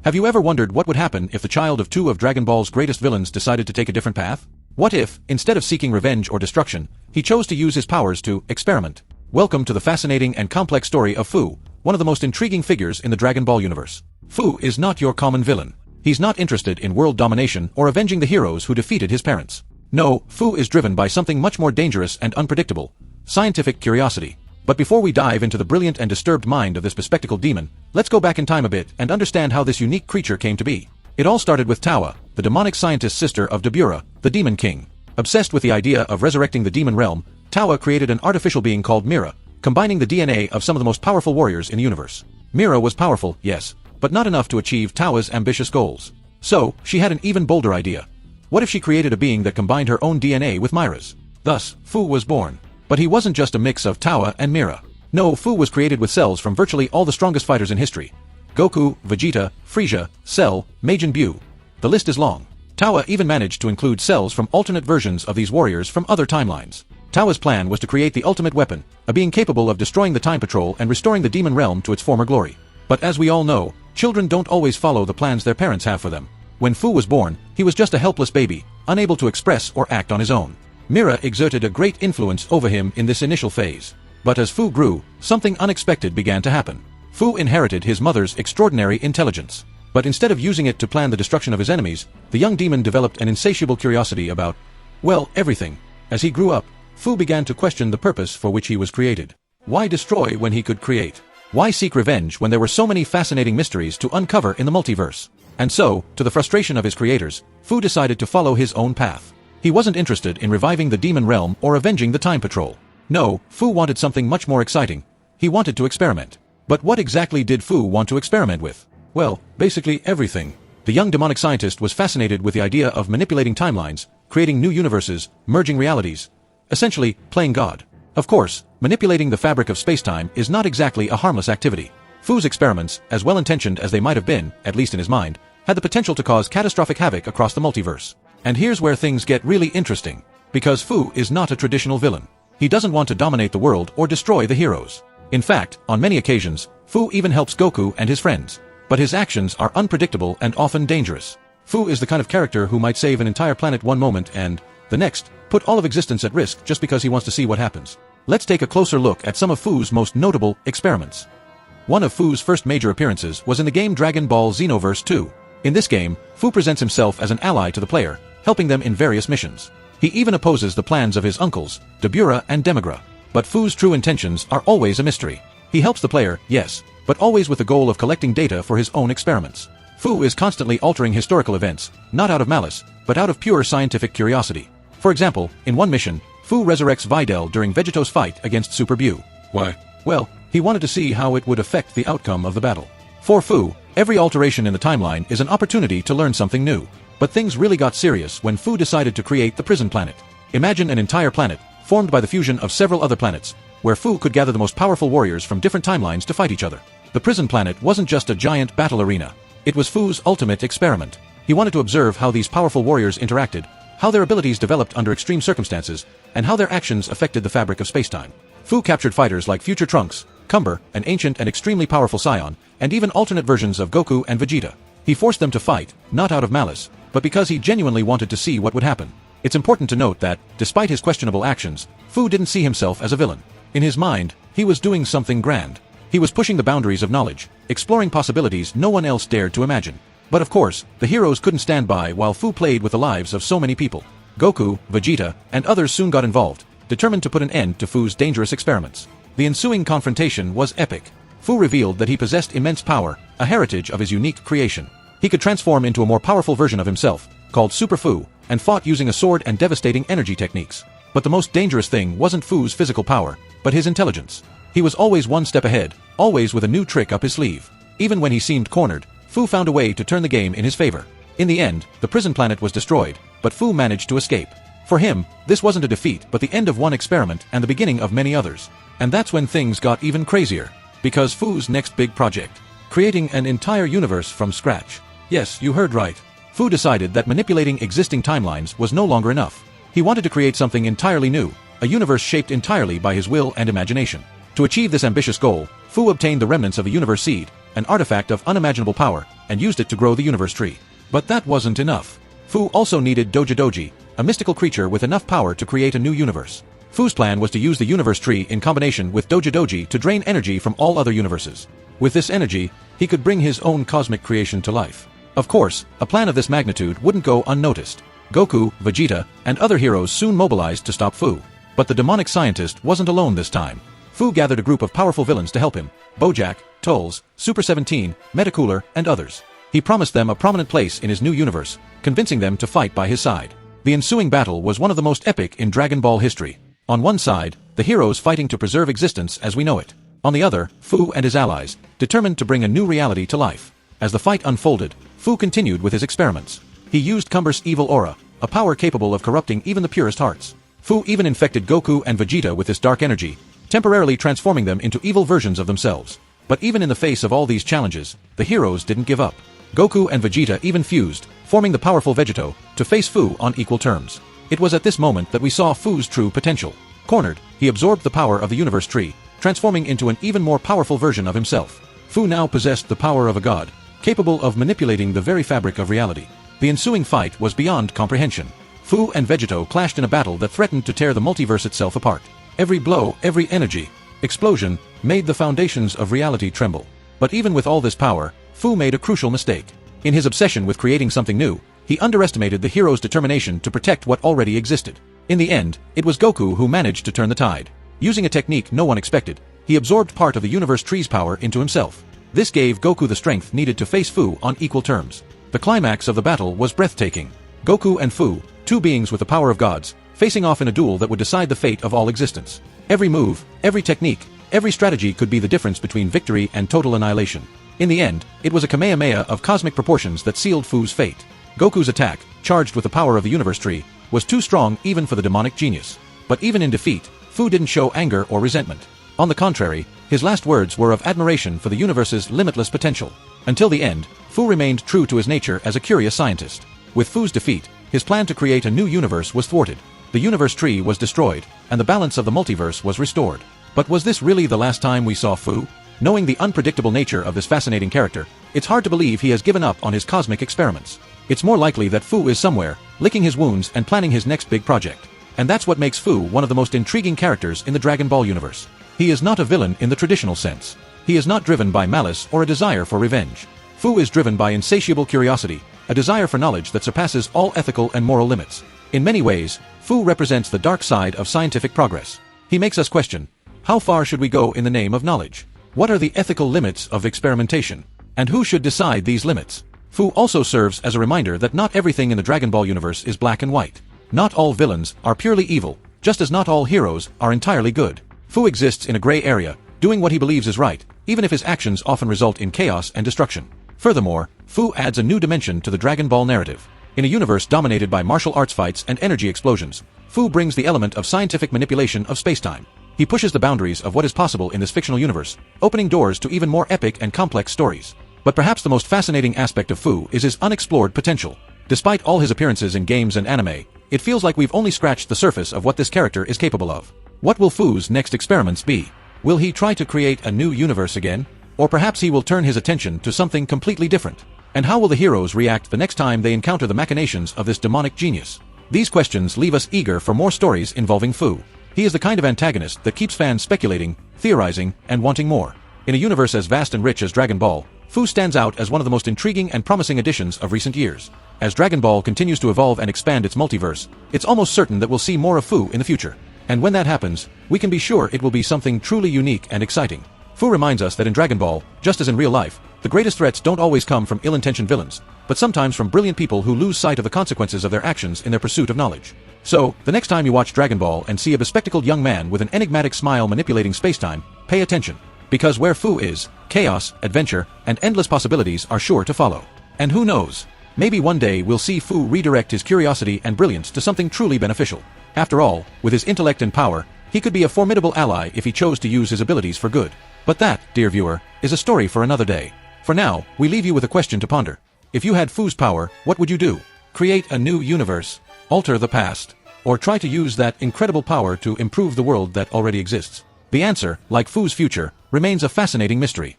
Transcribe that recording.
Have you ever wondered what would happen if the child of two of Dragon Ball's greatest villains decided to take a different path? What if, instead of seeking revenge or destruction, he chose to use his powers to experiment? Welcome to the fascinating and complex story of Fu, one of the most intriguing figures in the Dragon Ball universe. Fu is not your common villain. He's not interested in world domination or avenging the heroes who defeated his parents. No, Fu is driven by something much more dangerous and unpredictable: scientific curiosity. But before we dive into the brilliant and disturbed mind of this bespectacled demon, let's go back in time a bit and understand how this unique creature came to be. It all started with Tawa, the demonic scientist sister of Dabura, the Demon King. Obsessed with the idea of resurrecting the demon realm, Tawa created an artificial being called Mira, combining the DNA of some of the most powerful warriors in the universe. Mira was powerful, yes, but not enough to achieve Tawa's ambitious goals. So, she had an even bolder idea. What if she created a being that combined her own DNA with Mira's? Thus, Fu was born. But he wasn't just a mix of Tawa and Mira. No, Fu was created with cells from virtually all the strongest fighters in history: Goku, Vegeta, Frieza, Cell, Majin Buu. The list is long. Tawa even managed to include cells from alternate versions of these warriors from other timelines. Tawa's plan was to create the ultimate weapon, a being capable of destroying the Time Patrol and restoring the demon realm to its former glory. But as we all know, children don't always follow the plans their parents have for them. When Fu was born, he was just a helpless baby, unable to express or act on his own. Mira exerted a great influence over him in this initial phase. But as Fu grew, something unexpected began to happen. Fu inherited his mother's extraordinary intelligence. But instead of using it to plan the destruction of his enemies, the young demon developed an insatiable curiosity about, well, everything. As he grew up, Fu began to question the purpose for which he was created. Why destroy when he could create? Why seek revenge when there were so many fascinating mysteries to uncover in the multiverse? And so, to the frustration of his creators, Fu decided to follow his own path. He wasn't interested in reviving the demon realm or avenging the Time Patrol. No, Fu wanted something much more exciting. He wanted to experiment. But what exactly did Fu want to experiment with? Well, basically everything. The young demonic scientist was fascinated with the idea of manipulating timelines, creating new universes, merging realities. Essentially, playing God. Of course, manipulating the fabric of space-time is not exactly a harmless activity. Fu's experiments, as well-intentioned as they might have been, at least in his mind, had the potential to cause catastrophic havoc across the multiverse. And here's where things get really interesting. Because Fu is not a traditional villain. He doesn't want to dominate the world or destroy the heroes. In fact, on many occasions, Fu even helps Goku and his friends. But his actions are unpredictable and often dangerous. Fu is the kind of character who might save an entire planet one moment and, the next, put all of existence at risk just because he wants to see what happens. Let's take a closer look at some of Fu's most notable experiments. One of Fu's first major appearances was in the game Dragon Ball Xenoverse 2. In this game, Fu presents himself as an ally to the player, helping them in various missions. He even opposes the plans of his uncles, Dabura and Demigra. But Fu's true intentions are always a mystery. He helps the player, yes, but always with the goal of collecting data for his own experiments. Fu is constantly altering historical events, not out of malice, but out of pure scientific curiosity. For example, in one mission, Fu resurrects Videl during Vegeto's fight against Super Buu. Why? Well, he wanted to see how it would affect the outcome of the battle. For Fu, every alteration in the timeline is an opportunity to learn something new. But things really got serious when Fu decided to create the Prison Planet. Imagine an entire planet, formed by the fusion of several other planets, where Fu could gather the most powerful warriors from different timelines to fight each other. The Prison Planet wasn't just a giant battle arena. It was Fu's ultimate experiment. He wanted to observe how these powerful warriors interacted, how their abilities developed under extreme circumstances, and how their actions affected the fabric of spacetime. Fu captured fighters like Future Trunks, Cumber, an ancient and extremely powerful Scion, and even alternate versions of Goku and Vegeta. He forced them to fight, not out of malice, but because he genuinely wanted to see what would happen. It's important to note that, despite his questionable actions, Fu didn't see himself as a villain. In his mind, he was doing something grand. He was pushing the boundaries of knowledge, exploring possibilities no one else dared to imagine. But of course, the heroes couldn't stand by while Fu played with the lives of so many people. Goku, Vegeta, and others soon got involved, determined to put an end to Fu's dangerous experiments. The ensuing confrontation was epic. Fu revealed that he possessed immense power, a heritage of his unique creation. He could transform into a more powerful version of himself, called Super Fu, and fought using a sword and devastating energy techniques. But the most dangerous thing wasn't Fu's physical power, but his intelligence. He was always one step ahead, always with a new trick up his sleeve. Even when he seemed cornered, Fu found a way to turn the game in his favor. In the end, the prison planet was destroyed, but Fu managed to escape. For him, this wasn't a defeat but the end of one experiment and the beginning of many others. And that's when things got even crazier. Because Fu's next big project, creating an entire universe from scratch. Yes, you heard right. Fu decided that manipulating existing timelines was no longer enough. He wanted to create something entirely new, a universe shaped entirely by his will and imagination. To achieve this ambitious goal, Fu obtained the remnants of the universe seed, an artifact of unimaginable power, and used it to grow the universe tree. But that wasn't enough. Fu also needed Doji Doji, a mystical creature with enough power to create a new universe. Fu's plan was to use the universe tree in combination with Doji Doji to drain energy from all other universes. With this energy, he could bring his own cosmic creation to life. Of course, a plan of this magnitude wouldn't go unnoticed. Goku, Vegeta, and other heroes soon mobilized to stop Fu. But the demonic scientist wasn't alone this time. Fu gathered a group of powerful villains to help him: Bojack, Tulls, Super 17, Metacooler, and others. He promised them a prominent place in his new universe, convincing them to fight by his side. The ensuing battle was one of the most epic in Dragon Ball history. On one side, the heroes fighting to preserve existence as we know it. On the other, Fu and his allies, determined to bring a new reality to life. As the fight unfolded, Fu continued with his experiments. He used Cumber's evil aura, a power capable of corrupting even the purest hearts. Fu even infected Goku and Vegeta with this dark energy, temporarily transforming them into evil versions of themselves. But even in the face of all these challenges, the heroes didn't give up. Goku and Vegeta even fused, forming the powerful Vegeto, to face Fu on equal terms. It was at this moment that we saw Fu's true potential. Cornered, he absorbed the power of the universe tree, transforming into an even more powerful version of himself. Fu now possessed the power of a god, capable of manipulating the very fabric of reality. The ensuing fight was beyond comprehension. Fu and Vegeto clashed in a battle that threatened to tear the multiverse itself apart. Every blow, every energy, explosion, made the foundations of reality tremble. But even with all this power, Fu made a crucial mistake. In his obsession with creating something new, he underestimated the hero's determination to protect what already existed. In the end, it was Goku who managed to turn the tide. Using a technique no one expected, he absorbed part of the universe tree's power into himself. This gave Goku the strength needed to face Fu on equal terms. The climax of the battle was breathtaking. Goku and Fu, two beings with the power of gods, facing off in a duel that would decide the fate of all existence. Every move, every technique, every strategy could be the difference between victory and total annihilation. In the end, it was a Kamehameha of cosmic proportions that sealed Fu's fate. Goku's attack, charged with the power of the universe tree, was too strong even for the demonic genius. But even in defeat, Fu didn't show anger or resentment. On the contrary, his last words were of admiration for the universe's limitless potential. Until the end, Fu remained true to his nature as a curious scientist. With Fu's defeat, his plan to create a new universe was thwarted. The universe tree was destroyed, and the balance of the multiverse was restored. But was this really the last time we saw Fu? Knowing the unpredictable nature of this fascinating character, it's hard to believe he has given up on his cosmic experiments. It's more likely that Fu is somewhere, licking his wounds and planning his next big project. And that's what makes Fu one of the most intriguing characters in the Dragon Ball universe. He is not a villain in the traditional sense. He is not driven by malice or a desire for revenge. Fu is driven by insatiable curiosity, a desire for knowledge that surpasses all ethical and moral limits. In many ways, Fu represents the dark side of scientific progress. He makes us question, how far should we go in the name of knowledge? What are the ethical limits of experimentation? And who should decide these limits? Fu also serves as a reminder that not everything in the Dragon Ball universe is black and white. Not all villains are purely evil, just as not all heroes are entirely good. Fu exists in a gray area, doing what he believes is right, even if his actions often result in chaos and destruction. Furthermore, Fu adds a new dimension to the Dragon Ball narrative. In a universe dominated by martial arts fights and energy explosions, Fu brings the element of scientific manipulation of spacetime. He pushes the boundaries of what is possible in this fictional universe, opening doors to even more epic and complex stories. But perhaps the most fascinating aspect of Fu is his unexplored potential. Despite all his appearances in games and anime, it feels like we've only scratched the surface of what this character is capable of. What will Fu's next experiments be? Will he try to create a new universe again? Or perhaps he will turn his attention to something completely different? And how will the heroes react the next time they encounter the machinations of this demonic genius? These questions leave us eager for more stories involving Fu. He is the kind of antagonist that keeps fans speculating, theorizing, and wanting more. In a universe as vast and rich as Dragon Ball, Fu stands out as one of the most intriguing and promising additions of recent years. As Dragon Ball continues to evolve and expand its multiverse, it's almost certain that we'll see more of Fu in the future. And when that happens, we can be sure it will be something truly unique and exciting. Fu reminds us that in Dragon Ball, just as in real life, the greatest threats don't always come from ill-intentioned villains, but sometimes from brilliant people who lose sight of the consequences of their actions in their pursuit of knowledge. So, the next time you watch Dragon Ball and see a bespectacled young man with an enigmatic smile manipulating spacetime, pay attention. Because where Fu is, chaos, adventure, and endless possibilities are sure to follow. And who knows? Maybe one day we'll see Fu redirect his curiosity and brilliance to something truly beneficial. After all, with his intellect and power, he could be a formidable ally if he chose to use his abilities for good. But that, dear viewer, is a story for another day. For now, we leave you with a question to ponder. If you had Fu's power, what would you do? Create a new universe? Alter the past? Or try to use that incredible power to improve the world that already exists? The answer, like Fu's future, remains a fascinating mystery.